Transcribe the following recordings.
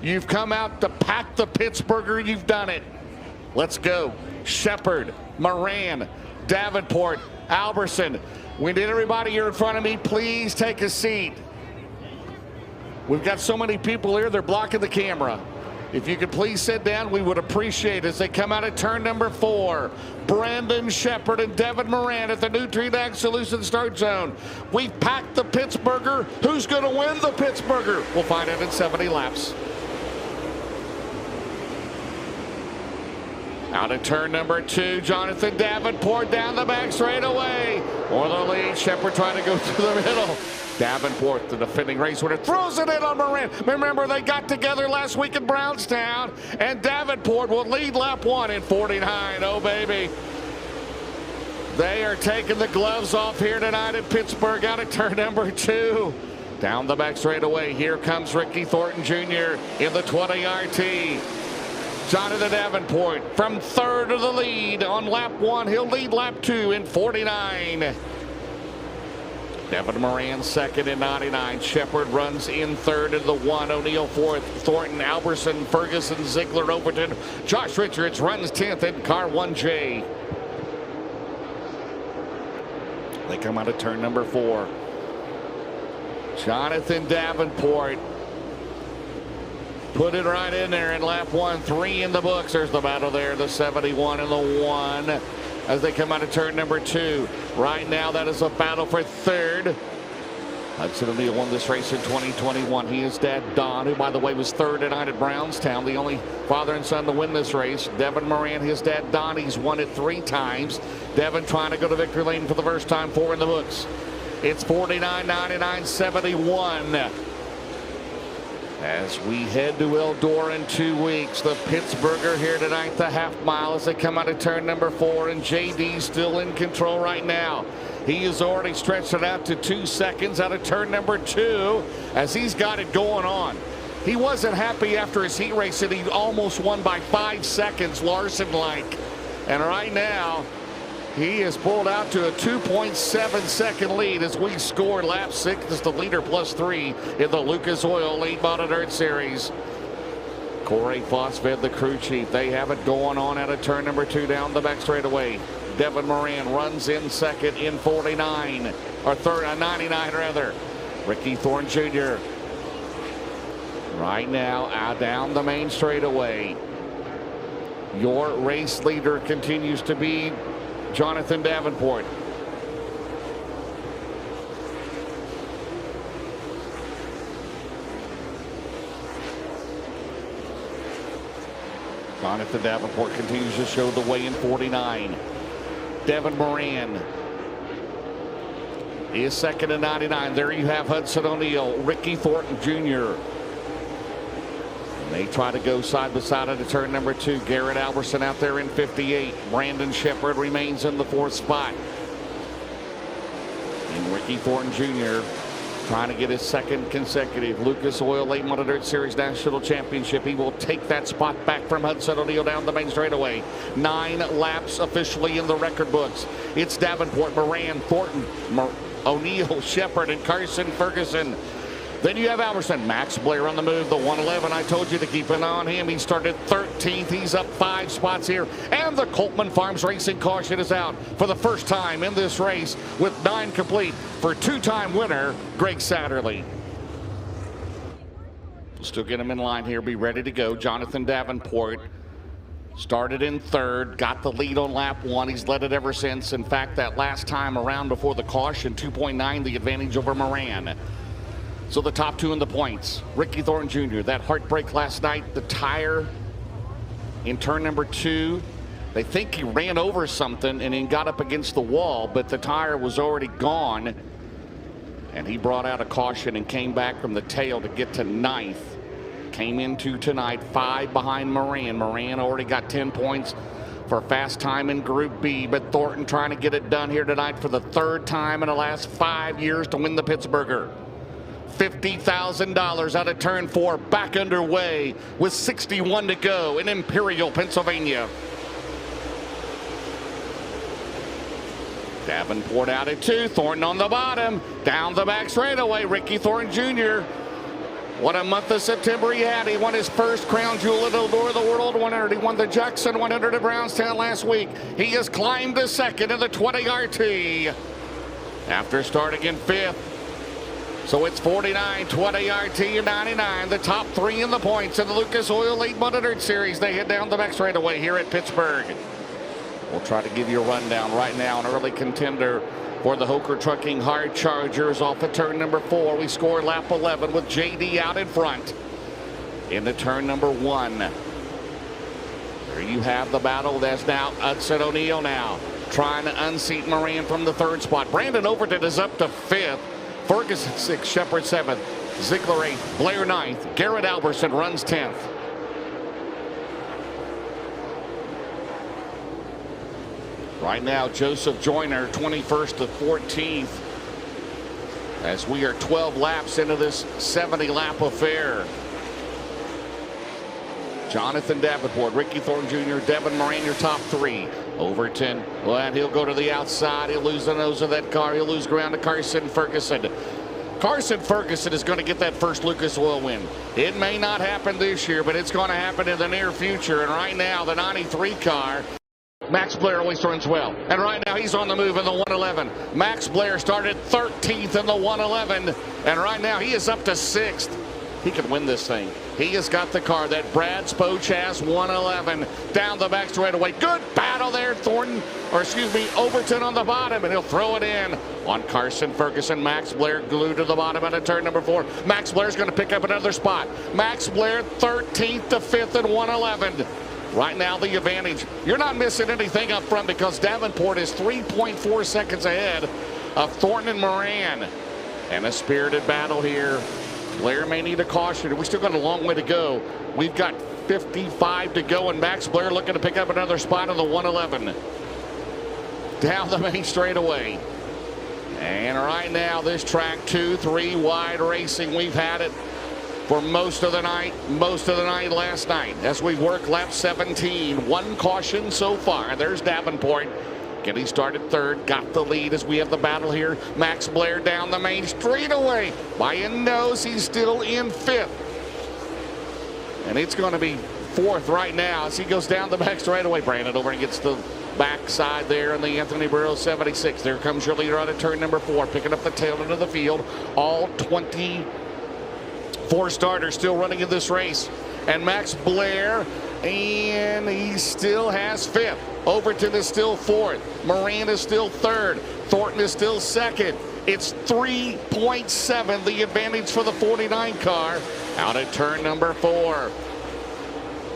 You've come out to pack the Pittsburgher. You've done it. Let's go. Sheppard, Moran, Davenport, Alberson. We need everybody here in front of me. Please take a seat. We've got so many people here, they're blocking the camera. If you could please sit down, we would appreciate it as they come out at turn number 4. Brandon Sheppard and Devin Moran at the Nutrient Solution start zone. We've packed the Pittsburgher. Who's going to win the Pittsburgher? We'll find out in 70 laps. Out at turn number 2, Jonathan Davenport down the back straightaway. For the lead, Sheppard trying to go through the middle. Davenport, the defending race winner, throws it in on Moran. Remember, they got together last week in Brownstown, and Davenport will lead lap 1 in 49. Oh, baby. They are taking the gloves off here tonight at Pittsburgh out at turn number 2. Down the back straightaway, here comes Ricky Thornton Jr. in the 20 RT. Jonathan Davenport from 3rd to the lead on lap 1. He'll lead lap 2 in 49. Devin Moran 2nd in 99. Sheppard runs in 3rd in the 1. O'Neill 4th. Thornton, Alberson, Ferguson, Zeigler, Overton. Josh Richards runs 10th in car 1J. They come out of turn number 4. Jonathan Davenport put it right in there in lap 1. 3 in the books. There's the battle there. The 71 and the 1. As they come out of turn number 2. Right now, that is a battle for 3rd. Hudson O'Neill won this race in 2021. He is dad Don, who, by the way, was 3rd tonight at Brownstown, the only father and son to win this race. Devin Moran, his dad Don, he's won it 3 times. Devin trying to go to victory lane for the first time, 4 in the books. It's 49, 99, 71. As we head to Eldora in 2 weeks, the Pittsburgher here tonight, the half mile as they come out of turn number 4, and JD still in control right now. He has already stretched it out to 2 seconds out of turn number 2 as he's got it going on. He wasn't happy after his heat race that he almost won by 5 seconds, Larson-like. And right now, he has pulled out to a 2.7-second lead as we score lap 6 as the leader +3 in the Lucas Oil Late Model Dirt Series. Corey Fossfed, the crew chief, they have it going on out of turn number 2 down the back straightaway. Devin Moran runs in 2nd in 49, or 99 rather. Ricky Thornton Jr. right now out down the main straightaway. Your race leader continues to be Jonathan Davenport. Jonathan Davenport continues to show the way in 49. Devin Moran is 2nd in 99. There you have Hudson O'Neill, Ricky Thornton Jr. They try to go side by side at turn number 2. Garrett Alberson out there in 58. Brandon Sheppard remains in the 4th spot. And Ricky Thornton Jr. trying to get his 2nd consecutive Lucas Oil Late Model Dirt Series National Championship. He will take that spot back from Hudson O'Neill down the main straightaway. 9 laps officially in the record books. It's Davenport, Moran, Thornton, O'Neill, Sheppard, and Carson, Ferguson. Then you have Alberson. Max Blair on the move, the 111. I told you to keep an eye on him. He started 13th. He's up 5 spots here. And the Coltman Farms Racing caution is out for the first time in this race with 9 complete for 2-time winner Greg Satterley. Still get him in line here. Be ready to go. Jonathan Davenport started in 3rd. Got the lead on lap 1. He's led it ever since. In fact, that last time around before the caution, 2.9 the advantage over Moran. So the top 2 in the points. Ricky Thornton Jr. That heartbreak last night. The tire in turn number 2. They think he ran over something and then got up against the wall, but the tire was already gone. And he brought out a caution and came back from the tail to get to 9th. Came into tonight 5 behind Moran. Moran already got 10 points for fast time in Group B, but Thornton trying to get it done here tonight for the 3rd time in the last 5 years to win the Pittsburgher. $50,000 out of turn 4, back underway with 61 to go in Imperial, Pennsylvania. Davenport out at 2, Thornton on the bottom, down the back straightaway, Ricky Thornton Jr. What a month of September he had. He won his first crown jewel at Eldora, the World 100. He won the Jackson 100 at Brownstown last week. He has climbed to second in the 20 RT after starting in fifth. So it's 49, 20 RT, and 99. The top three in the points in the Lucas Oil 800 Series. They head down the back straightaway here at Pittsburgh. We'll try to give you a rundown right now. An early contender for the Hoker Trucking Hard Chargers off of turn number 4. We score lap 11 with JD out in front into turn number 1. There you have the battle. That's now Hudson O'Neill now trying to unseat Moran from the 3rd spot. Brandon Overton is up to 5th. Ferguson 6th, Sheppard 7th, Zeigler 8th, Blair 9th, Garrett Alberson runs 10th. Right now, Joseph Joyner 21st to 14th as we are 12 laps into this 70-lap affair. Jonathan Davenport, Ricky Thornton Jr., Devin Moran, your top 3. Overton, well, and he'll go to the outside. He'll lose the nose of that car. He'll lose ground to Carson Ferguson. Carson Ferguson is going to get that first Lucas Oil win. It may not happen this year, but it's going to happen in the near future. And right now, the 93 car, Max Blair always runs well. And right now, he's on the move in the 111. Max Blair started 13th in the 111. And right now, he is up to 6th. He can win this thing. He has got the car, that Brad Spochas 111 down the back straightaway. Good battle there, Overton on the bottom, and he'll throw it in on Carson Ferguson. Max Blair glued to the bottom out of turn number 4. Max Blair's going to pick up another spot. Max Blair 13th to 5th in 111. Right now, the advantage. You're not missing anything up front because Davenport is 3.4 seconds ahead of Thornton and Moran. And a spirited battle here. Blair may need a caution. We still got a long way to go. We've got 55 to go, and Max Blair looking to pick up another spot on the 111. Down the main straightaway. And right now, this track 2-3 wide racing. We've had it for most of the night last night as we work lap 17. One caution so far. There's Davenport. Getting started 3rd, got the lead as we have the battle here. Max Blair down the main straightaway. By a nose, he's still in 5th. And it's going to be 4th right now as he goes down the back straightaway. Brandon over and gets the backside there in the Anthony Burrows 76. There comes your leader out of turn number 4, picking up the tail end of the field. All 24 starters still running in this race. And Max Blair, and he still has 5th. Overton is still 4th. Moran is still 3rd. Thornton is still 2nd. It's 3.7, the advantage for the 49 car out at turn number 4.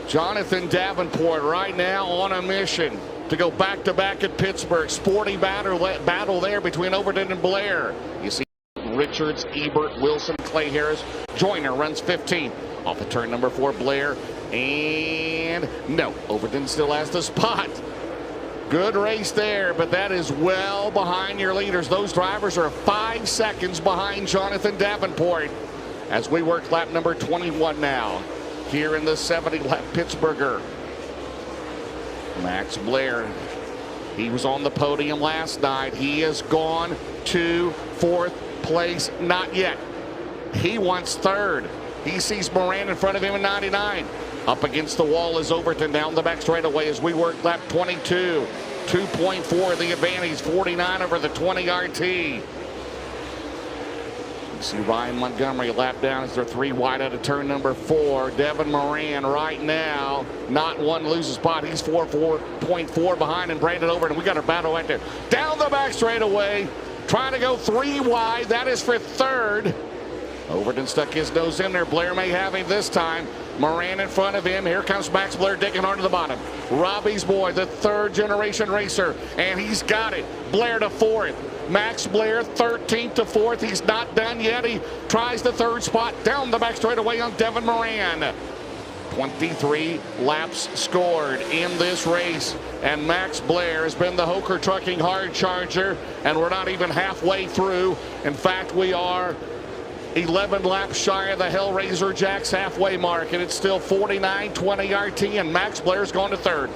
Jonathan Davenport right now on a mission to go back-to-back at Pittsburgh. Sporty battle there between Overton and Blair. You see Richards, Ebert, Wilson, Clay Harris. Joyner runs 15th. Off of turn number 4, Blair. And no, Overton still has the spot. Good race there, but that is well behind your leaders. Those drivers are 5 seconds behind Jonathan Davenport as we work lap number 21 now here in the 70-lap Pittsburgher. Max Blair, he was on the podium last night. He has gone to 4th place. Not yet. He wants 3rd. He sees Moran in front of him in 99. Up against the wall is Overton down the back straightaway as we work lap 22. 2.4 the advantage, 49 over the 20 RT. You see Ryan Montgomery lap down as they're 3 wide out of turn number 4. Devin Moran right now, not one loses spot. He's 4.4 behind and Brandon Overton. We got a battle right there. Down the back straightaway, trying to go 3 wide. That is for 3rd. Overton stuck his nose in there. Blair may have him this time. Moran in front of him. Here comes Max Blair digging hard to the bottom. Robbie's boy, the 3rd generation racer, and he's got it. Blair to 4th. Max Blair 13th to 4th. He's not done yet. He tries the 3rd spot down the back straightaway on Devin Moran. 23 laps scored in this race, and Max Blair has been the Hoker Trucking Hard Charger, and we're not even halfway through. In fact, we are 11 laps shy of the Hellraiser Jack's halfway mark, and it's still 49-20 RT, and Max Blair's gone to 3rd.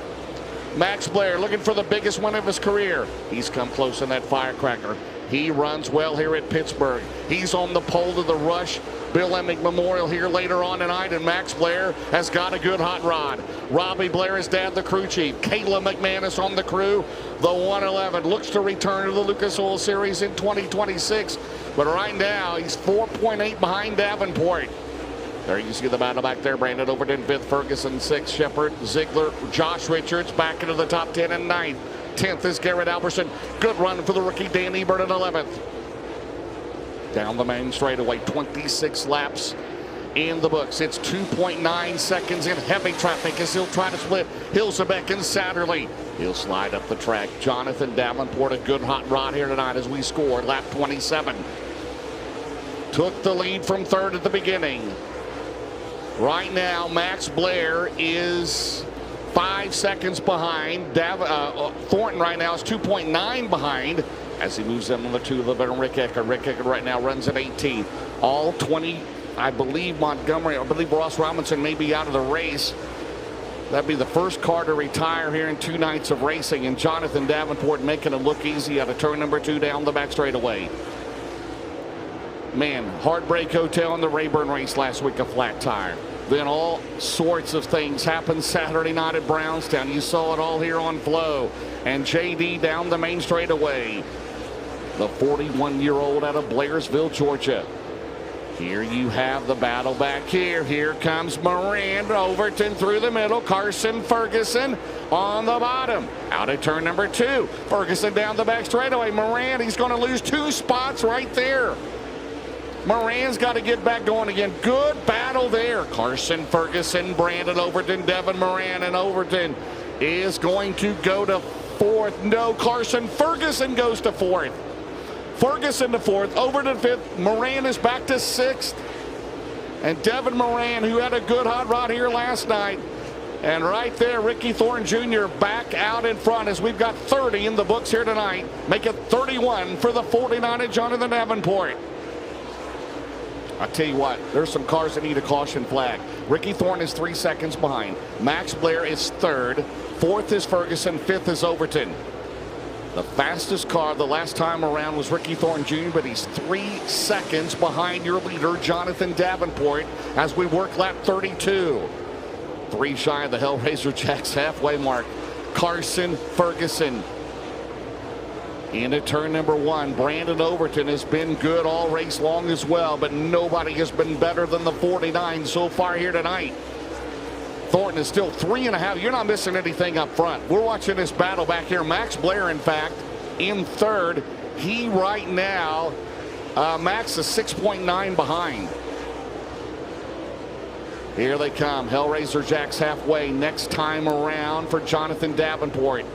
Max Blair looking for the biggest win of his career. He's come close in that firecracker. He runs well here at Pittsburgh. He's on the pole to the rush Bill Emmick Memorial here later on tonight, and Max Blair has got a good hot rod. Robbie Blair, his dad, the crew chief. Kayla McManus on the crew. The 111 looks to return to the Lucas Oil Series in 2026, but right now he's 4.8 behind Davenport. There you see the battle back there. Brandon Overton 5th, Ferguson 6th, Sheppard, Zeigler, Josh Richards back into the top 10 and 9th. 10th is Garrett Alberson. Good run for the rookie Dan Ebert in 11th. Down the main straightaway, 26 laps in the books. It's 2.9 seconds in heavy traffic as he'll try to split Hilsebeck and Satterley. He'll slide up the track. Jonathan Davenport, a good hot rod here tonight as we score lap 27. Took the lead from 3rd at the beginning. Right now, Max Blair is 5 seconds behind. Thornton right now is 2.9 behind as he moves in on the 2 of the veteran Rick Eckert. Rick Eckert right now runs at 18. All 20, I believe Montgomery, I believe Ross Robinson may be out of the race. That'd be the first car to retire here in 2 nights of racing, and Jonathan Davenport making it look easy out of turn number 2 down the back straightaway. Man, Heartbreak Hotel in the Rayburn race last week, a flat tire. Then all sorts of things happened Saturday night at Brownstown. You saw it all here on Flow. And JD down the main straightaway. The 41-year-old out of Blairsville, Georgia. Here you have the battle back here. Here comes Moran, Overton through the middle. Carson, Ferguson on the bottom. Out at turn number 2. Ferguson down the back straightaway. Moran, he's going to lose 2 spots right there. Moran's got to get back going again. Good battle there. Carson, Ferguson, Brandon Overton, Devin, Moran, and Overton is going to go to 4th. No, Carson, Ferguson goes to 4th. Ferguson to 4th, Overton 5th. Moran is back to 6th. And Devin Moran, who had a good hot rod here last night. And right there, Ricky Thornton Jr. back out in front as we've got 30 in the books here tonight. Make it 31 for the 49 of Jonathan Davenport. I tell you what, there's some cars that need a caution flag. Ricky Thornton is 3 seconds behind. Max Blair is 3rd. 4th is Ferguson. 5th is Overton. The fastest car the last time around was Ricky Thornton Jr., but he's 3 seconds behind your leader, Jonathan Davenport, as we work lap 32. 3 shy of the Hellraiser Jack's halfway mark. Carson, Ferguson. Into turn number 1, Brandon Overton has been good all race long as well, but nobody has been better than the 49 so far here tonight. Thornton is still 3.5. You're not missing anything up front. We're watching this battle back here. Max Blair, in fact, in 3rd. He right now, Max is 6.9 behind. Here they come. Hellraiser Jack's halfway next time around for Jonathan Davenport.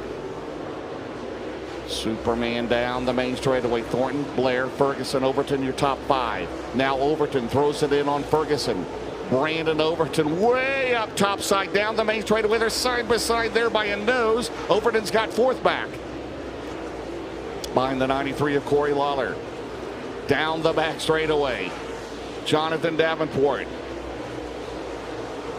Superman down the main straightaway. Thornton, Blair, Ferguson, Overton, your top 5. Now Overton throws it in on Ferguson. Brandon Overton way up top side down the main straightaway. They're side by side there by a nose. Overton's got 4th back. Behind the 93 of Corey Lawler. Down the back straightaway. Jonathan Davenport.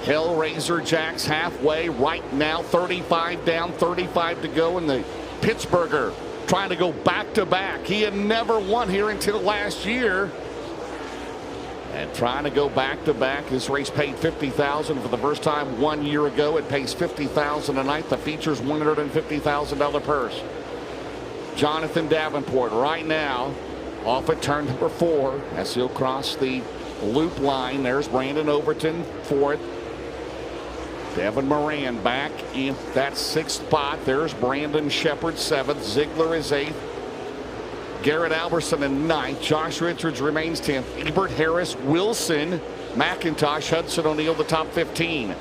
Hellraiser Jack's halfway right now. 35 down, 35 to go in the Pittsburgher, trying to go back-to-back. He had never won here until last year. And trying to go back-to-back. This race paid $50,000 for the first time 1 year ago. It pays $50,000 tonight. The feature's $150,000 purse. Jonathan Davenport right now off at turn number 4 as he'll cross the loop line. There's Brandon Overton 4th. Devin Moran back in that 6th spot. There's Brandon Sheppard 7th. Zeigler is 8th. Garrett Alberson in 9th. Josh Richards remains 10th. Ebert, Harris, Wilson, McIntosh, Hudson O'Neill, the top 15.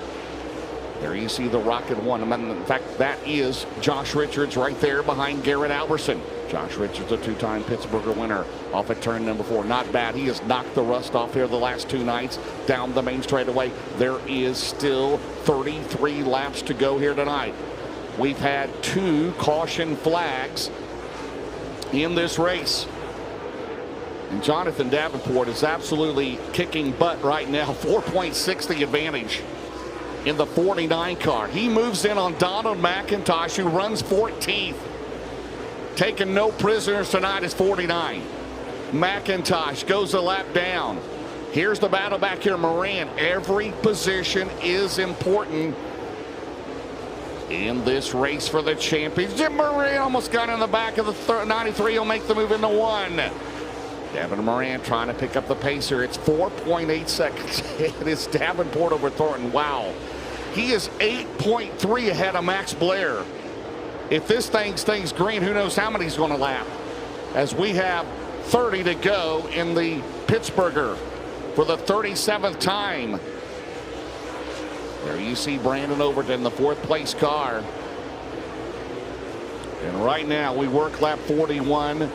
There you see the Rocket 1. In fact, that is Josh Richards right there behind Garrett Alberson. Josh Richards, a 2-time Pittsburgher winner, off at turn number 4. Not bad. He has knocked the rust off here the last 2 nights. Down the main straightaway. There is still 33 laps to go here tonight. We've had 2 caution flags in this race. And Jonathan Davenport is absolutely kicking butt right now. 4.6 the advantage in the 49 car. He moves in on Donald McIntosh, who runs 14th. Taking no prisoners tonight is 49. McIntosh goes a lap down. Here's the battle back here. Moran, every position is important in this race for the championship. Moran almost got in the back of the 93. He'll make the move into 1. Devin Moran trying to pick up the pace here. It's 4.8 seconds. It is Davenport over Thornton. Wow. He is 8.3 ahead of Max Blair. If this thing stays green, who knows how many he's going to lap. As we have 30 to go in the Pittsburgher for the 37th time. There you see Brandon Overton, the 4th place car. And right now we work lap 41.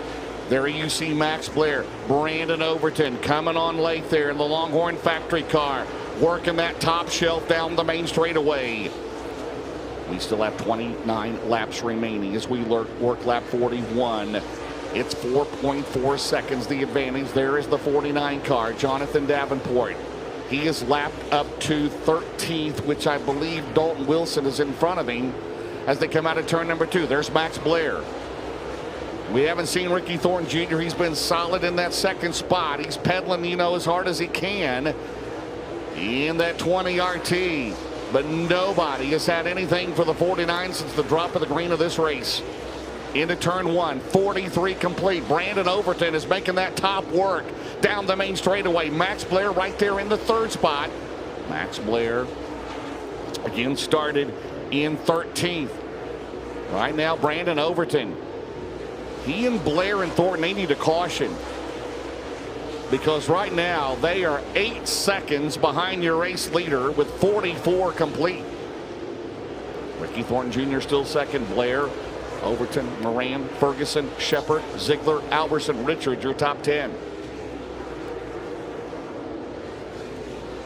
There you see Max Blair, Brandon Overton coming on late there in the Longhorn factory car, working that top shelf down the main straightaway. We still have 29 laps remaining as we work lap 41. It's 4.4 seconds the advantage. There is the 49 car, Jonathan Davenport. He is lapped up to 13th, which I believe Dalton Wilson is in front of him as they come out of turn number 2. There's Max Blair. We haven't seen Ricky Thornton Jr. He's been solid in that 2nd spot. He's pedaling, as hard as he can in that 20 RT. But nobody has had anything for the 49 since the drop of the green of this race. Into turn 1, 43 complete. Brandon Overton is making that top work down the main straightaway. Max Blair right there in the 3rd spot. Max Blair again started in 13th. Right now, Brandon Overton. He and Blair and Thornton, they need a caution. Because right now, they are 8 seconds behind your race leader with 44 complete. Ricky Thornton Jr. still 2nd. Blair, Overton, Moran, Ferguson, Sheppard, Zeigler, Alberson, Richard, your top 10.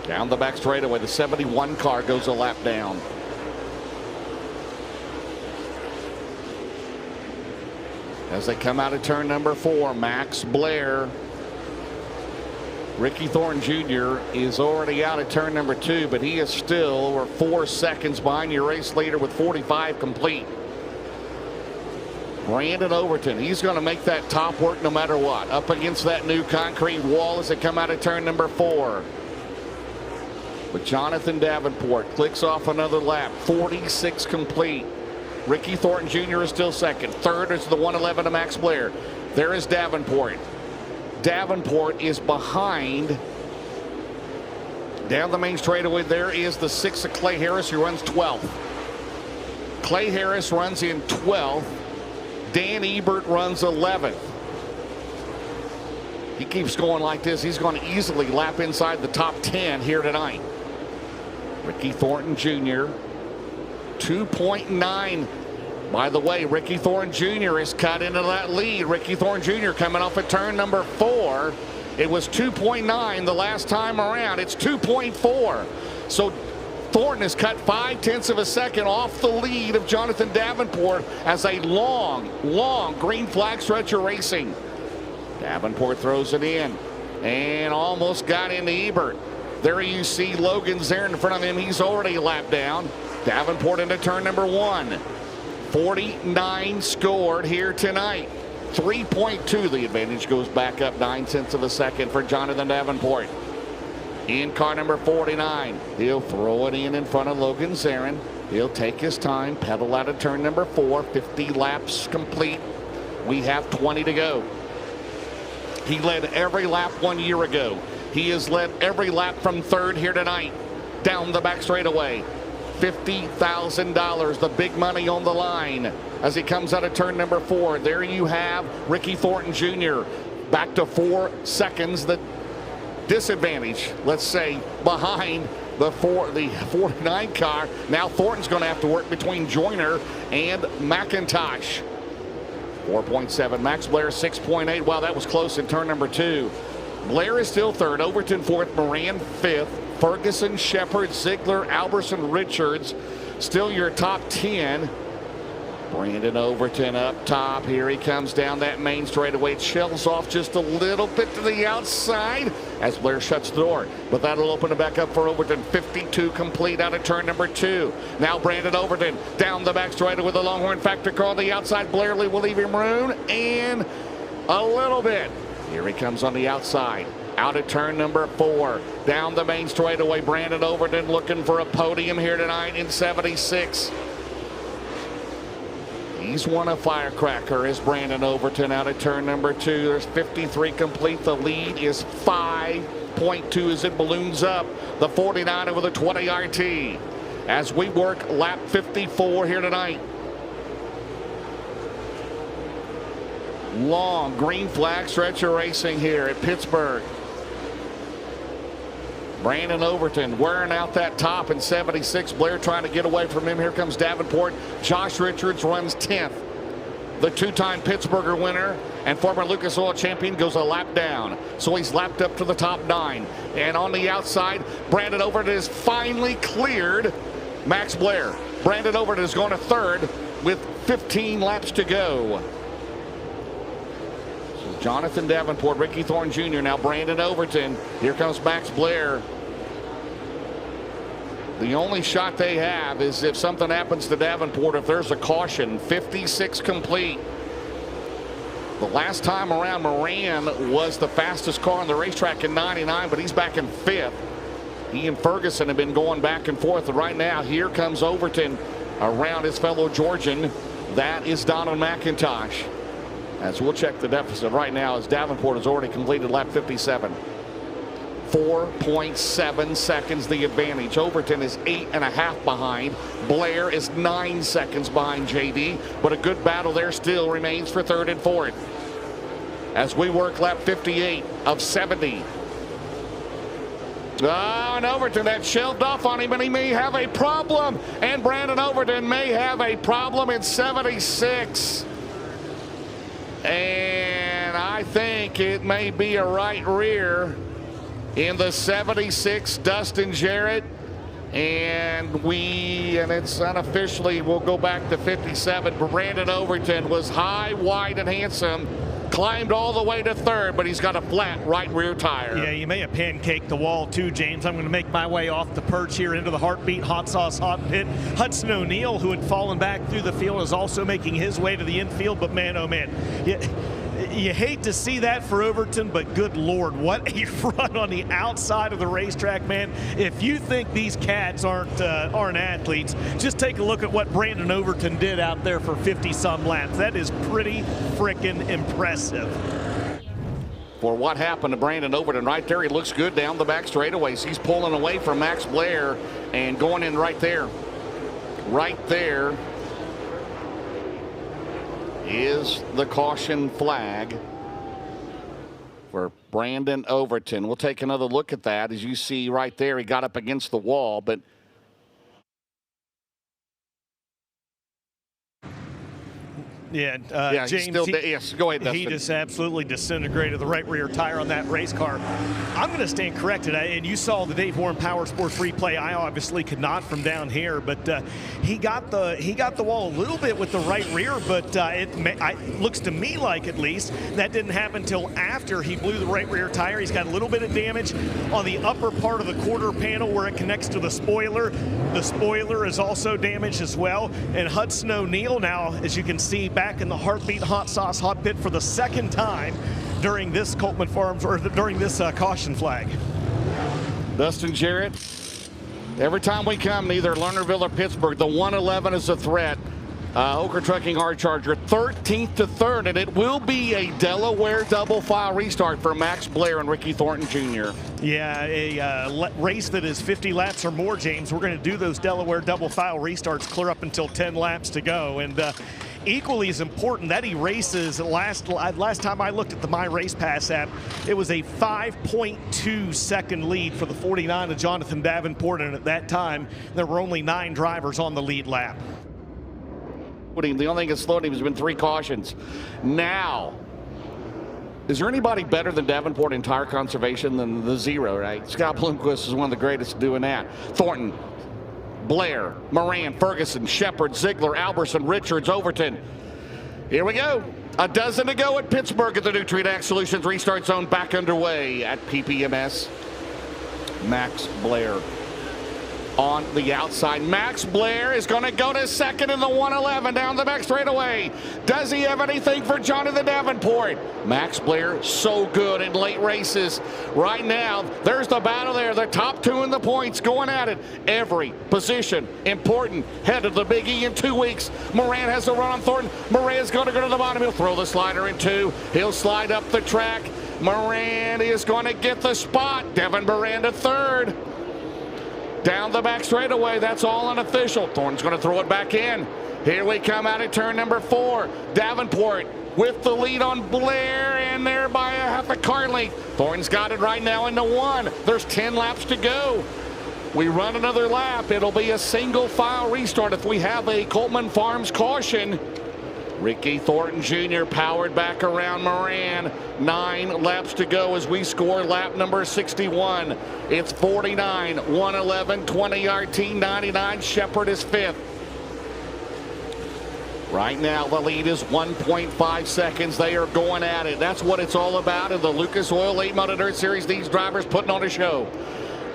Down the back straightaway, the 71 car goes a lap down. As they come out of turn number 4, Max Blair. Ricky Thornton Jr. is already out of turn number 2, but he is still 4 seconds behind your race leader with 45 complete. Brandon Overton, he's going to make that top work no matter what. Up against that new concrete wall as they come out of turn number 4. But Jonathan Davenport clicks off another lap, 46 complete. Ricky Thornton Jr. is still 2nd. 3rd is the 111 of Max Blair. There is Davenport. Davenport is behind. Down the main straightaway, there is the 6 of Clay Harris, who runs 12th. Clay Harris runs in 12th. Dan Ebert runs 11th. He keeps going like this. He's going to easily lap inside the top 10 here tonight. Ricky Thornton Jr. 2.9. By the way, Ricky Thornton Jr. is cut into that lead. Ricky Thornton Jr. coming off at turn number 4. It was 2.9 the last time around. It's 2.4. So Thornton has cut 0.5 of a second off the lead of Jonathan Davenport as a long green flag stretch of racing. Davenport throws it in and almost got into Ebert. There you see Logan Zarin in front of him. He's already lapped down. Davenport into turn number 1. 49 scored here tonight. 3.2. The advantage goes back up 0.9 of a second for Jonathan Davenport. In car number 49. He'll throw it in front of Logan Zarin. He'll take his time, pedal out of turn number 4. 50 laps complete. We have 20 to go. He led every lap 1 year ago. He has led every lap from 3rd here tonight. Down the back straightaway. $50,000, the big money on the line as he comes out of turn number 4. There you have Ricky Thornton Jr. back to 4 seconds. The disadvantage, let's say, behind the 49 car. Now Thornton's going to have to work between Joyner and McIntosh. 4.7. Max Blair 6.8. Wow, that was close in turn number 2. Blair is still 3rd. Overton 4th. Moran 5th. Ferguson, Sheppard, Zeigler, Alberson, Richards. Still your top 10. Brandon Overton up top. Here he comes down that main straightaway. It shells off just a little bit to the outside as Blair shuts the door. But that'll open it back up for Overton. 52 complete out of turn number 2. Now Brandon Overton down the back straightaway with the Longhorn factory car on the outside. Blair will leave him room and a little bit. Here he comes on the outside. Out at turn number 4. Down the main straightaway, Brandon Overton looking for a podium here tonight in 76. He's won a firecracker as Brandon Overton out at turn number 2. There's 53 complete. The lead is 5.2 as it balloons up. The 49 over the 20 RT. As we work lap 54 here tonight. Long green flag stretch of racing here at Pittsburgh. Brandon Overton wearing out that top in 76. Blair trying to get away from him. Here comes Davenport. Josh Richards runs 10th. The two-time Pittsburgher winner and former Lucas Oil champion goes a lap down. So he's lapped up to the top 9. And on the outside, Brandon Overton is finally cleared Max Blair. Brandon Overton is going to 3rd with 15 laps to go. Jonathan Davenport, Ricky Thornton Jr., now Brandon Overton. Here comes Max Blair. The only shot they have is if something happens to Davenport, if there's a caution. 56 complete. The last time around, Moran was the fastest car on the racetrack in 99, but he's back in 5th. He and Ferguson have been going back and forth. And right now, here comes Overton around his fellow Georgian. That is Donald McIntosh. As we'll check the deficit right now as Davenport has already completed lap 57. 4.7 seconds the advantage. Overton is 8.5 behind. Blair is 9 seconds behind JD, but a good battle there still remains for 3rd and 4th. As we work lap 58 of 70. And Overton, that shelved off on him, and he may have a problem. And Brandon Overton may have a problem in 76. And I think it may be a right rear in the 76, Dustin Jarrett. And it's unofficially, we'll go back to 57. Brandon Overton was high, wide, and handsome. Climbed all the way to 3rd, but he's got a flat right rear tire. Yeah, you may have pancaked the wall too, James. I'm going to make my way off the perch here into the Heartbeat Hot Sauce Hot Pit. Hudson O'Neill, who had fallen back through the field, is also making his way to the infield. But man, oh man, you hate to see that for Overton, but good Lord, what a run on the outside of the racetrack, man. If you think these cats aren't athletes, just take a look at what Brandon Overton did out there for 50-some laps. That is pretty freaking impressive. For what happened to Brandon Overton right there, he looks good down the back straightaways. He's pulling away from Max Blair and going in right there. Right there is the caution flag for Brandon Overton. We'll take another look at that. As you see right there, he got up against the wall, but yeah, James, yes, go ahead, Dustin. He just absolutely disintegrated the right rear tire on that race car. I'm going to stand corrected, and you saw the Dave Warren Power Sports replay. I obviously could not from down here, but he got the wall a little bit with the right rear, but it looks to me like at least that didn't happen until after he blew the right rear tire. He's got a little bit of damage on the upper part of the quarter panel where it connects to the spoiler. The spoiler is also damaged as well. And Hudson O'Neill now, as you can see, back in the Heartbeat Hot Sauce Hot Pit for the 2nd time during this Coltman Farms, or during this caution flag. Dustin Jarrett, every time we come to either Lernerville or Pittsburgh, the 111 is a threat. Oker Trucking Hard Charger, 13th to 3rd, and it will be a Delaware double file restart for Max Blair and Ricky Thornton Jr. Yeah, a race that is 50 laps or more, James. We're going to do those Delaware double file restarts clear up until 10 laps to go. And equally as important, that erases, last time I looked at the My Race Pass app, it was a 5.2 second lead for the 49 of Jonathan Davenport, and at that time there were only 9 drivers on the lead lap. The only thing that's slowed him has been 3 cautions. Now, is there anybody better than Davenport in tire conservation than the Zero, right? Scott Bloomquist is one of the greatest at doing that. Thornton, Blair, Moran, Ferguson, Sheppard, Zeigler, Alberson, Richards, Overton. Here we go. A dozen to go at Pittsburgh at the Nutrient Ag Solutions restart zone back underway at PPMS. Max Blair. on the outside. Max Blair is going to go to second in the 111 down the back straightaway. Does he have anything for Jonathan Davenport? Max Blair, so good in late races. Right now, there's the battle there. The top two in the points going at it. Every position important. Head of the Big E in 2 weeks. Moran has to run on Thornton. Moran's going to go to the bottom. He'll throw the slider in 2. He'll slide up the track. Moran is going to get the spot. Devin Moran to third. Down the back straightaway. That's all unofficial. Thornton's going to throw it back in. Here we come out at turn number 4. Davenport with the lead on Blair, and there by a half a car length. Thornton's got it right now into 1. There's 10 laps to go. We run another lap. It'll be a single file restart if we have a Coleman Farms caution. Ricky Thornton Jr. powered back around Moran. 9 laps to go as we score lap number 61. It's 49, 111, 20 RT, 99. Sheppard is 5th. Right now, the lead is 1.5 seconds. They are going at it. That's what it's all about in the Lucas Oil Late Model Dirt Series. These drivers putting on a show.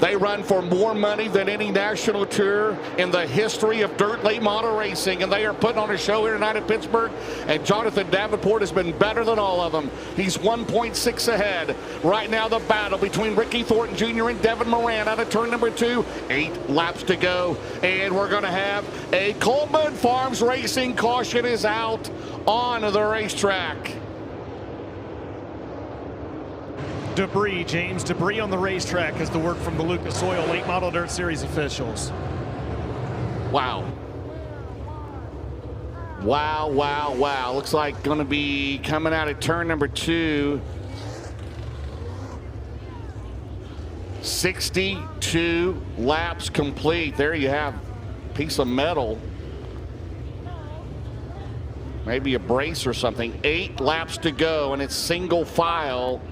They run for more money than any national tour in the history of dirt late model racing, and they are putting on a show here tonight at Pittsburgh. And Jonathan Davenport has been better than all of them. He's 1.6 ahead. Right now, the battle between Ricky Thornton Jr. and Devin Moran out of turn number 2. 8 laps to go, and we're going to have a Coleman Farms Racing caution is out on the racetrack. Debris, James. Debris on the racetrack is the word from the Lucas Oil Late Model Dirt Series officials. Wow. Wow, wow, wow. Looks like going to be coming out at turn number 2. 62 laps complete. There you have a piece of metal. Maybe a brace or something. 8 laps to go, and it's single file.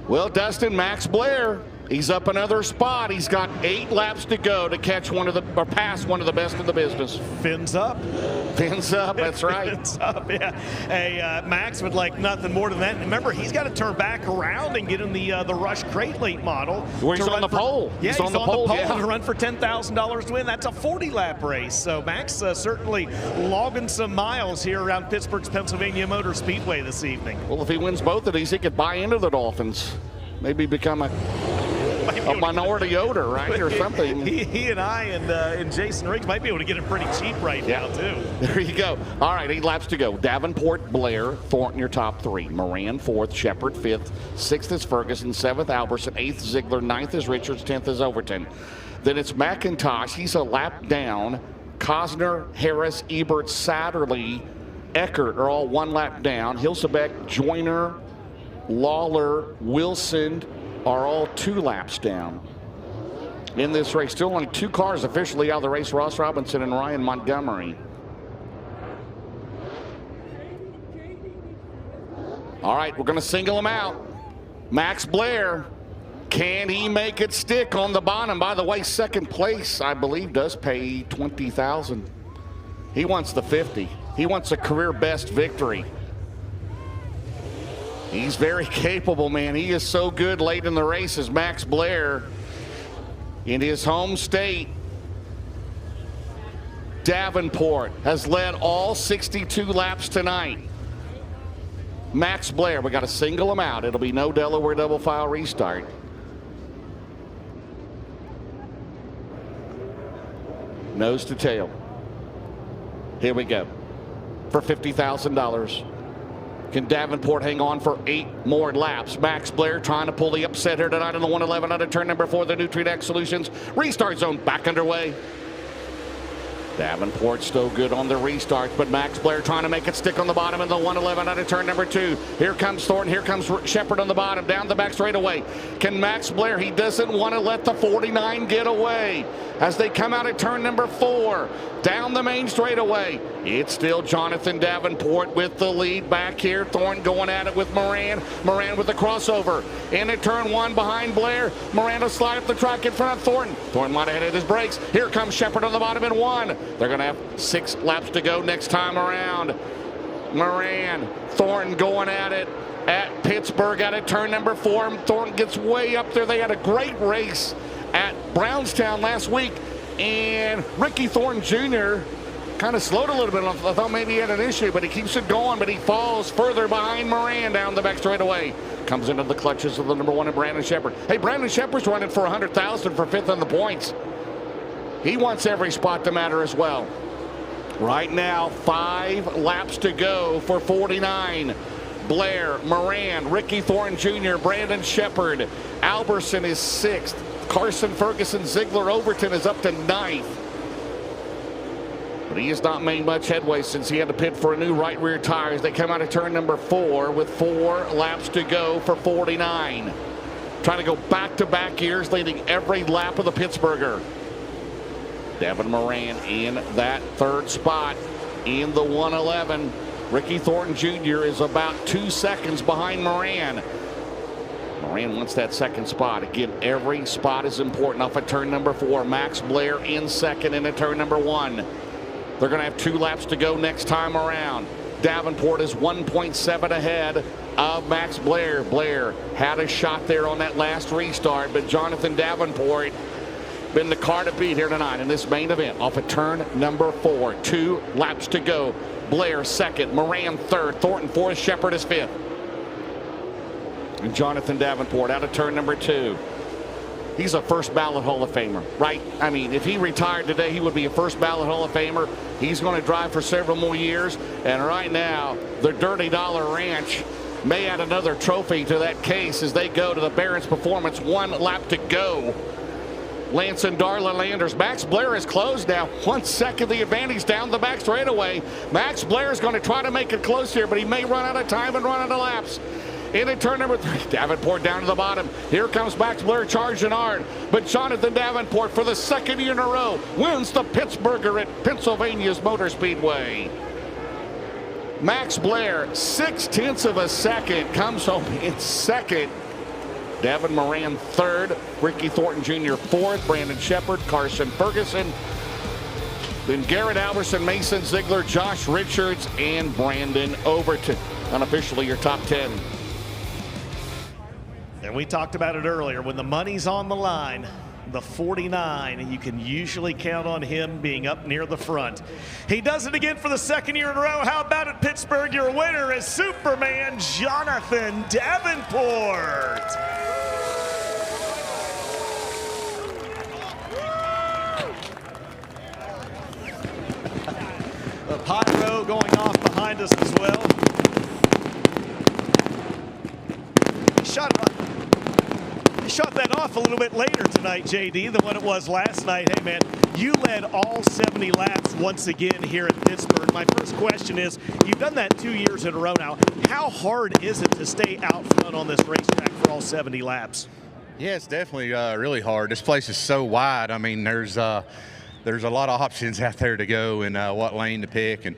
Well, Dustin, Max Blair, he's up another spot. He's got 8 laps to go to catch pass one of the best in the business. Fins up. Fins up, that's right. Fins up, yeah. Hey, Max would like nothing more than that. And remember, he's got to turn back around and get in the Rush Crate Late model. Where he's on the pole. Yeah, he's on the pole yeah. to run for $10,000 to win. That's a 40-lap race. So Max certainly logging some miles here around Pittsburgh's Pennsylvania Motor Speedway this evening. Well, if he wins both of these, he could buy into the Dolphins. Maybe become a minority owner, right, or something. He and I and Jason Riggs might be able to get him pretty cheap right now, too. There you go. All right, 8 laps to go. Davenport, Blair, Thornton, your top 3. Moran, 4th. Sheppard, 5th. 6th is Ferguson. 7th, Alberson. 8th, Zeigler. 9th is Richards. 10th is Overton. Then it's McIntosh. He's a lap down. Cosner, Harris, Ebert, Satterley, Eckert are all 1 lap down. Hilsebeck, Joyner, Lawler, Wilson are all 2 laps down in this race. Still only 2 cars officially out of the race, Ross Robinson and Ryan Montgomery. All right, we're going to single him out. Max Blair, can he make it stick on the bottom? By the way, 2nd place, I believe, does pay $20,000. He wants the 50. He wants a career best victory. He's very capable, man. He is so good late in the race as Max Blair in his home state. Davenport has led all 62 laps tonight. Max Blair, we got to single him out. It'll be no Delaware double file restart. Nose to tail. Here we go for $50,000. Can Davenport hang on for 8 more laps? Max Blair trying to pull the upset here tonight in the 111 out of turn number 4. The Nutrient Solutions restart zone back underway. Davenport still good on the restart, but Max Blair trying to make it stick on the bottom in the 111 out of turn number 2. Here comes Thornton. Here comes Sheppard on the bottom. Down the back straightaway. Can Max Blair? He doesn't want to let the 49 get away. As they come out at turn number 4. Down the main straightaway. It's still Jonathan Davenport with the lead back here. Thornton going at it with Moran. Moran with the crossover. In at turn 1 behind Blair. Moran will slide up the track in front of Thornton. Thornton might have hit his brakes. Here comes Sheppard on the bottom in 1. They're going to have 6 laps to go next time around. Moran, Thornton going at it at Pittsburgh out at turn number 4. Thornton gets way up there. They had a great race at Brownstown last week, and Ricky Thornton Jr. kind of slowed a little bit. I thought maybe he had an issue, but he keeps it going, but he falls further behind Moran down the back straightaway. Comes into the clutches of the number 1 in Brandon Sheppard. Hey, Brandon Sheppard's running for 100,000 for 5th on the points. He wants every spot to matter as well. Right now, 5 laps to go for 49. Blair, Moran, Ricky Thornton Jr., Brandon Sheppard. Alberson is 6th. Carson, Ferguson, Zeigler, Overton is up to 9th. But he has not made much headway since he had to pit for a new right rear tire as they come out of turn number 4 with 4 laps to go for 49. Trying to go back-to-back years, leading every lap of the Pittsburgher. Devin Moran in that 3rd spot in the 111. Ricky Thornton Jr. is about 2 seconds behind Moran. Moran wants that 2nd spot. Again, every spot is important off of turn number 4. Max Blair in 2nd into turn number 1. They're going to have 2 laps to go next time around. Davenport is 1.7 ahead of Max Blair. Blair had a shot there on that last restart, but Jonathan Davenport been the car to beat here tonight in this main event off of turn number 4. 2 laps to go. Blair 2nd, Moran 3rd, Thornton 4th, Sheppard is 5th. And Jonathan Davenport out of turn number 2. He's a first ballot Hall of Famer, right? I mean, if he retired today, he would be a first ballot Hall of Famer. He's going to drive for several more years. And right now, the Dirty Dollar Ranch may add another trophy to that case as they go to the Barron's Performance. 1 lap to go. Lance and Darla Landers. Max Blair is closed now. 1 second the advantage down the back straightaway. Max Blair is going to try to make it close here, but he may run out of time and run out of laps. Into turn number 3, Davenport down to the bottom. Here comes Max Blair charging hard. But Jonathan Davenport, for the 2nd year in a row, wins the Pittsburgher at Pennsylvania's Motor Speedway. Max Blair, 0.6 of a second, comes home in 2nd. Devin Moran 3rd. Ricky Thornton Jr. 4th. Brandon Sheppard, Carson, Ferguson. Then Garrett, Alberson, Mason, Zeigler, Josh Richards, and Brandon Overton. Unofficially your top 10. And we talked about it earlier. When the money's on the line, the 49, you can usually count on him being up near the front. He does it again for the 2nd year in a row. How about it, Pittsburgh? Your winner is Superman Jonathan Davenport. The pyro going off behind us as well. He shot that off a little bit later tonight, JD, than what it was last night. Hey, man, you led all 70 laps once again here at Pittsburgh. My first question is, you've done that 2 years in a row now. How hard is it to stay out front on this racetrack for all 70 laps? Yeah, it's definitely really hard. This place is so wide. I mean, there's a lot of options out there to go and what lane to pick. And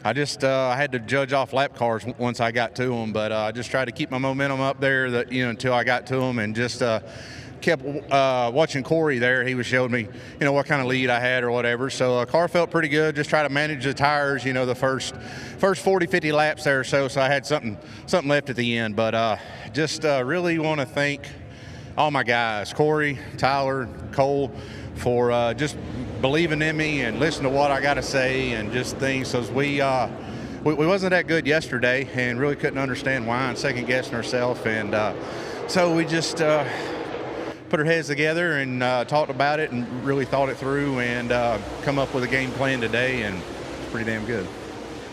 I just I had to judge off lap cars once I got to them, but I just tried to keep my momentum up there until I got to them, and just kept watching Corey there. He was showing me what kind of lead I had or whatever. So car felt pretty good. Just try to manage the tires, the first 40-50 laps there or so. So I had something left at the end, but just really want to thank all my guys, Corey, Tyler, Cole, for just believing in me and listening to what I got to say and just things. So we wasn't that good yesterday and really couldn't understand why and second guessing ourselves. And so we just put our heads together and talked about it and really thought it through and come up with a game plan today, and it's pretty damn good.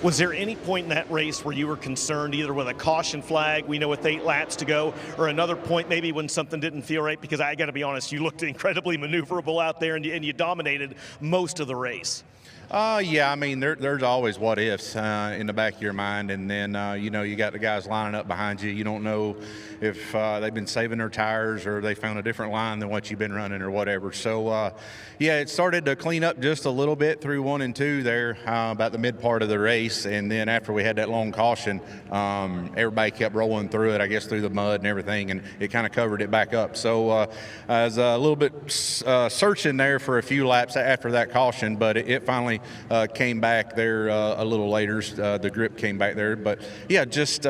Was there any point in that race where you were concerned either with a caution flag, we know with 8 laps to go, or another point maybe when something didn't feel right? Because I got to be honest, you looked incredibly maneuverable out there and you dominated most of the race. Yeah, I mean, there's always what ifs in the back of your mind, and then you got the guys lining up behind you. You don't know if they've been saving their tires or they found a different line than what you've been running or whatever. So yeah, it started to clean up just a little bit through 1 and 2 there about the mid part of the race, and then after we had that long caution, everybody kept rolling through it, I guess through the mud and everything, and it kind of covered it back up. So I was a little bit searching there for a few laps after that caution, but it finally came back there a little later. The grip came back there, but yeah, just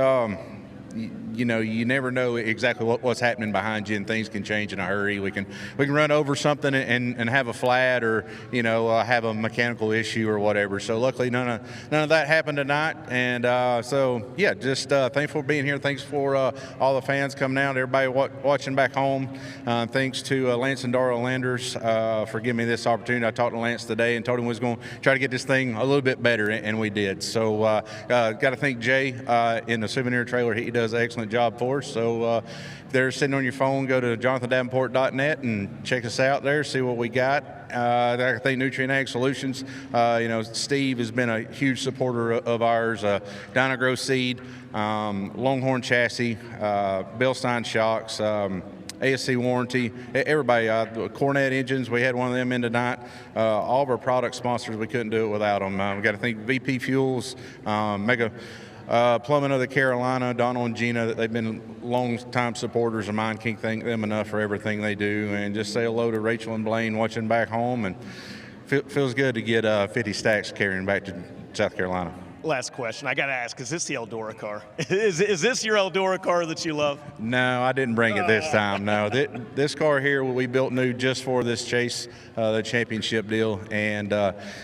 you know, you never know exactly what's happening behind you, and things can change in a hurry. We can run over something and have a flat, or, you know, have a mechanical issue or whatever. So luckily none of that happened tonight. And so yeah, just thankful for being here. Thanks for all the fans coming out, everybody watching back home. Thanks to Lance and Darrell Landers for giving me this opportunity. I talked to Lance today and told him we was going to try to get this thing a little bit better, and we did. So got to thank Jay in the souvenir trailer. He does an excellent job for us. So if they're sitting on your phone, go to jonathandavenport.net and check us out there, see what we got. I think Nutrient Ag Solutions, you know, Steve has been a huge supporter of ours. Dynagrow Seed, Longhorn Chassis, Bilstein Shocks, ASC Warranty, everybody, Cornet Engines, we had one of them in tonight. All of our product sponsors, we couldn't do it without them. We got to thank VP Fuels, Mega Plumbing of the Carolina, Donald and Gina, they've been long-time supporters of mine. Can't thank them enough for everything they do. And just say hello to Rachel and Blaine watching back home. And feels good to get 50 stacks carrying back to South Carolina. Last question. I got to ask, is this the Eldora car? Is this your Eldora car that you love? No, I didn't bring it this time. No, this car here we built new just for this chase, the championship deal, and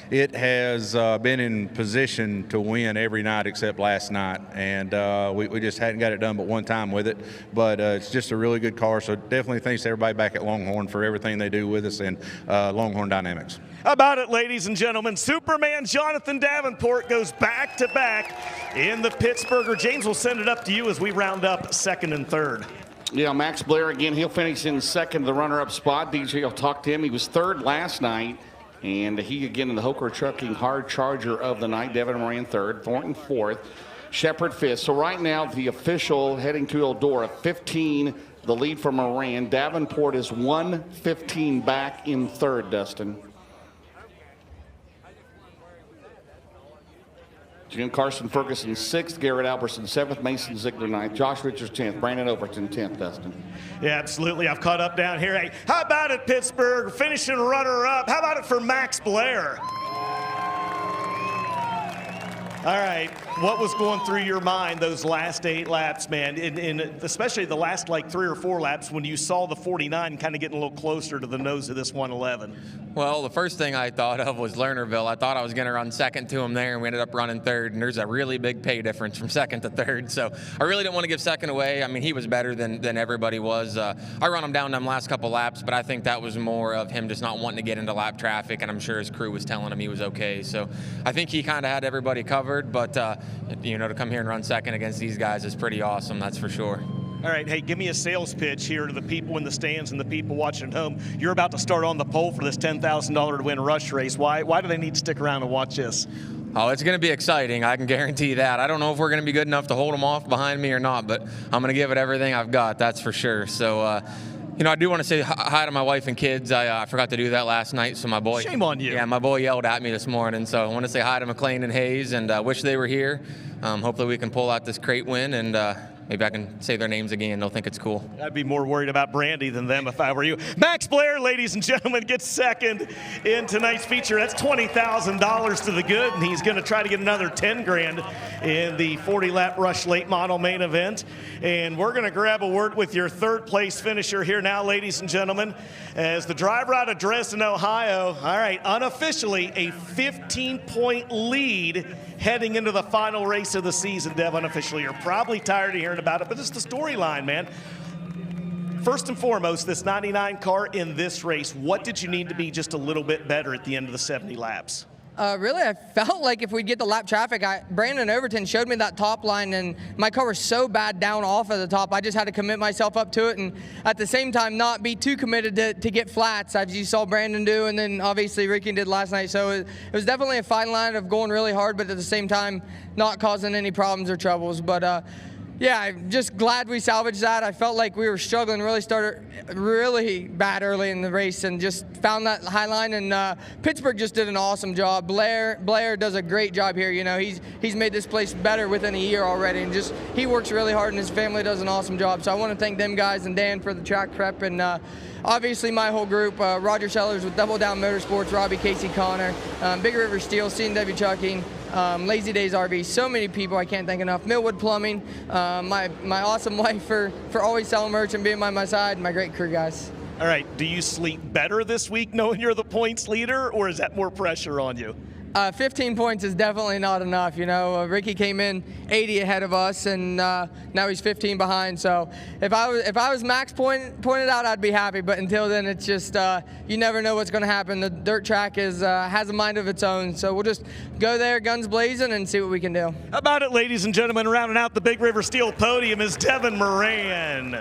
it has been in position to win every night except last night, and we just hadn't got it done but one time with it. But it's just a really good car, so definitely thanks to everybody back at Longhorn for everything they do with us, and Longhorn Dynamics. How about it, ladies and gentlemen? Superman Jonathan Davenport goes back-to-back in the Pittsburgher. James, will send it up to you as we round up second and third. Yeah, Max Blair again, he'll finish in second, the runner-up spot. DJ will talk to him. He was third last night, and he again in the Hoker Trucking hard charger of the night. Devin Moran third, Thornton fourth, Sheppard fifth. So right now, the official heading to Eldora, 15, the lead from Moran. Davenport is 1:15 back in third, Dustin. Jim Carson Ferguson 6th, Garrett Alberson 7th, Mason Zeigler 9th, Josh Richards 10th, Brandon Overton 10th, Dustin. Yeah, absolutely. I've caught up down here. Hey, how about it, Pittsburgh? Finishing runner-up. How about it for Max Blair? All right, what was going through your mind those last 8 laps, man, in especially the last like 3 or 4 laps when you saw the 49 kind of getting a little closer to the nose of this 111? Well, the first thing I thought of was Lernerville. I thought I was going to run second to him there, and we ended up running third, and there's a really big pay difference from second to third, so I really didn't want to give second away. I mean, he was better than everybody was. I run him down them last couple laps, but I think that was more of him just not wanting to get into lap traffic, and I'm sure his crew was telling him he was okay, so I think he kind of had everybody covered. But you know, to come here and run second against these guys is pretty awesome, that's for sure. All right, hey, give me a sales pitch here to the people in the stands and the people watching at home. You're about to start on the pole for this $10,000 to win rush race. Why do they need to stick around and watch this? Oh, it's going to be exciting. I can guarantee that. I don't know if we're going to be good enough to hold them off behind me or not, but I'm going to give it everything I've got, that's for sure. So, you know, I do want to say hi to my wife and kids. I forgot to do that last night, so my boy. Shame on you. Yeah, my boy yelled at me this morning, so I want to say hi to McLean and Hayes, and wish they were here. Hopefully we can pull out this crate win, and maybe I can say their names again. They'll think it's cool. I'd be more worried about Brandy than them if I were you. Max Blair, ladies and gentlemen, gets second in tonight's feature. That's $20,000 to the good, and he's going to try to get another $10,000 in the 40-lap rush late model main event. And we're going to grab a word with your third-place finisher here now, ladies and gentlemen, as the driver out of Dresden, Ohio. All right, unofficially a 15-point lead heading into the final race of the season. Dev, unofficially, you're probably tired of hearing about it, but it's the storyline, man. First and foremost, this 99 car in this race, what did you need to be just a little bit better at the end of the 70 laps? Really, I felt like if we'd get the lap traffic, Brandon Overton showed me that top line, and my car was so bad down off of the top, I just had to commit myself up to it, and at the same time not be too committed to get flats, as you saw Brandon do, and then obviously Ricky did last night. So it was definitely a fine line of going really hard, but at the same time not causing any problems or troubles. But yeah, I'm just glad we salvaged that. I felt like we were struggling, started really bad early in the race, and just found that high line, and Pittsburgh just did an awesome job. Blair does a great job here. You know, he's made this place better within a year already, and just he works really hard, and his family does an awesome job. So I want to thank them guys and Dan for the track prep, and obviously my whole group, Roger Sellers with Double Down Motorsports, Robbie, Casey, Connor, Big River Steel, C&W Trucking, Lazy Days RV, so many people I can't thank enough. Millwood Plumbing, my awesome wife for always selling merch and being by my side, my great crew guys. All right, do you sleep better this week knowing you're the points leader, or is that more pressure on you? 15 points is definitely not enough. You know, Ricky came in 80 ahead of us, and now he's 15 behind. So if I was max pointed out, I'd be happy. But until then, it's just you never know what's going to happen. The dirt track has a mind of its own. So we'll just go there, guns blazing, and see what we can do. How about it, ladies and gentlemen? Rounding out the Big River Steel podium is Devin Moran.